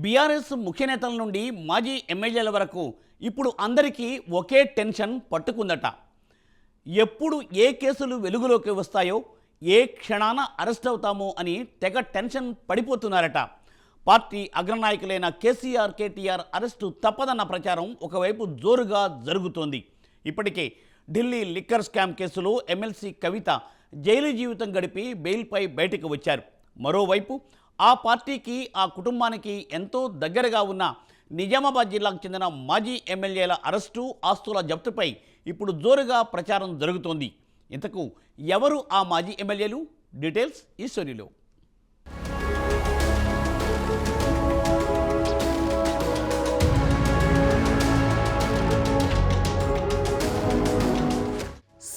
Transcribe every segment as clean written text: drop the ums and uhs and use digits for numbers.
BRS ముఖ్య నేతల నుండి మాజీ ఎమ్మెల్యేల వరకు ఇప్పుడు అందరికీ ఒకే టెన్షన్ పట్టుకుందట. ఎప్పుడు ఏ కేసులు వెలుగులోకి వస్తాయో, ఏ క్షణాన అరెస్ట్ అవుతామో అని తెగ టెన్షన్ పడిపోతున్నారట. పార్టీ అగ్రనాయకులైన కేసీఆర్, కేటీఆర్ అరెస్టు తప్పదన్న ప్రచారం ఒకవైపు జోరుగా జరుగుతోంది. ఇప్పటికే ఢిల్లీ లిక్కర్ స్కామ్ కేసులో ఎమ్మెల్సీ కవిత జైలు జీవితం గడిపి బెయిల్పై బయటకు వచ్చారు. మరోవైపు ఆ పార్టీకి, ఆ కుటుంబానికి ఎంతో దగ్గరగా ఉన్న నిజామాబాద్ జిల్లాకు చెందిన మాజీ ఎమ్మెల్యేల అరెస్టు, ఆస్తుల జప్తుపై ఇప్పుడు జోరుగా ప్రచారం జరుగుతోంది. ఇంతకు ఎవరు ఆ మాజీ ఎమ్మెల్యేలు? డీటెయిల్స్ ఈ స్టోరీలో.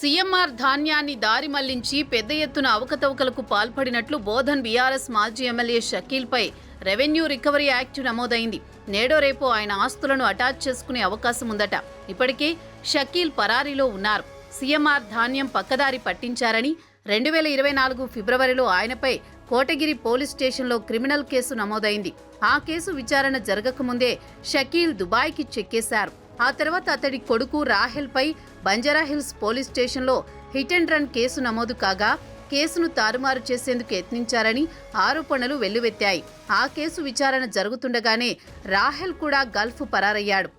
సీఎంఆర్ ధాన్యాన్ని దారి మళ్లించి పెద్ద ఎత్తున అవకతవకలకు పాల్పడినట్లు బోధన్ బీఆర్ఎస్ మాజీ ఎమ్మెల్యే షకీల్పై రెవెన్యూ రికవరీ యాక్ట్ నమోదైంది. నేడో రేపో ఆయన ఆస్తులను అటాచ్ చేసుకునే అవకాశం ఉందట. ఇప్పటికే షకీల్ పరారీలో ఉన్నారు. సీఎంఆర్ ధాన్యం పక్కదారి పట్టించారని 2024 ఫిబ్రవరిలో ఆయనపై కోటగిరి పోలీస్ స్టేషన్లో క్రిమినల్ కేసు నమోదైంది. ఆ కేసు విచారణ జరగకముందే షకీల్ దుబాయ్కి చెక్కేశారు. ఆ తర్వాత అతడి కొడుకు రాహెల్పై బంజారాహిల్స్ పోలీస్ స్టేషన్లో హిట్ అండ్ రన్ కేసు నమోదు కాగా, కేసును తారుమారు చేసేందుకు యత్నించారని ఆరోపణలు వెల్లువెత్తాయి. ఆ కేసు విచారణ జరుగుతుండగానే రాహెల్ కూడా గల్ఫ్ పరారయ్యాడు.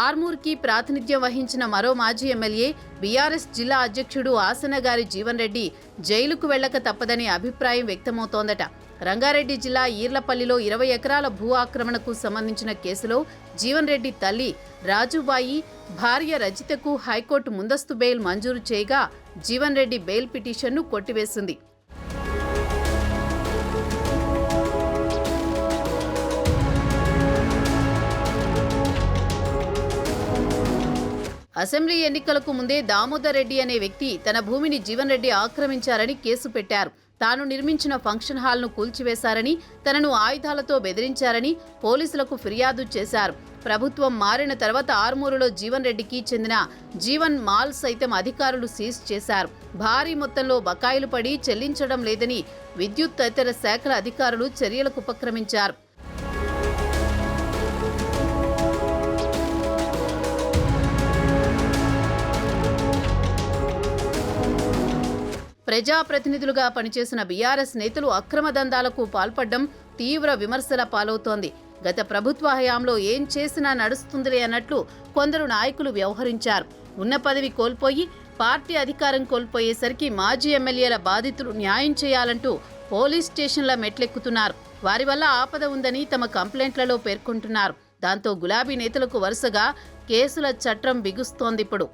ఆర్మూర్కి ప్రాతినిధ్యం వహించిన మరో మాజీ ఎమ్మెల్యే బీఆర్ఎస్ జిల్లా అధ్యక్షుడు ఆసనగారి జీవన్ రెడ్డి జైలుకు వెళ్లక తప్పదనే అభిప్రాయం వ్యక్తమవుతోందట. రంగారెడ్డి జిల్లా ఈర్లపల్లిలో 20 ఎకరాల భూ ఆక్రమణకు సంబంధించిన కేసులో జీవన్ రెడ్డి తల్లి రాజుబాయి, భార్య రజితకు హైకోర్టు ముందస్తు బెయిల్ మంజూరు చేయగా జీవన్ రెడ్డి బెయిల్ పిటిషన్ను కొట్టివేసింది. అసెంబ్లీ ఎన్నికలకు ముందే దామోదర్ రెడ్డి అనే వ్యక్తి తన భూమిని జీవన్ రెడ్డి ఆక్రమించారని కేసు పెట్టారు. తాను నిర్మించిన ఫంక్షన్ హాల్ను కూల్చివేశారని, తనను ఆయుధాలతో బెదిరించారని పోలీసులకు ఫిర్యాదు చేశారు. ప్రభుత్వం మారిన తర్వాత ఆర్మూరులో జీవన్ రెడ్డికి చెందిన జీవన్ మాల్ సైతం అధికారులు సీజ్ చేశారు. భారీ మొత్తంలో బకాయిలు పడి చెల్లించడం లేదని విద్యుత్ తదితర శాఖల అధికారులు చర్యలకు ఉపక్రమించారు. ప్రజాప్రతినిధులుగా పనిచేసిన బీఆర్ఎస్ నేతలు అక్రమ దందాలకు పాల్పడడం తీవ్ర విమర్శల పాలవుతోంది. గత ప్రభుత్వ హయాంలో ఏం చేసినా నడుస్తుందిలే అన్నట్లు కొందరు నాయకులు వ్యవహరించారు. ఉన్న పదవి కోల్పోయి పార్టీ అధికారం కోల్పోయేసరికి మాజీ ఎమ్మెల్యేల బాధితులు న్యాయం చేయాలంటూ పోలీస్ స్టేషన్ల మెట్లెక్కుతున్నారు. వారి వల్ల ఆపద ఉందని తమ కంప్లైంట్లలో పేర్కొంటున్నారు. దాంతో గులాబీ నేతలకు వరుసగా కేసుల చట్రం బిగుస్తోందిప్పుడు.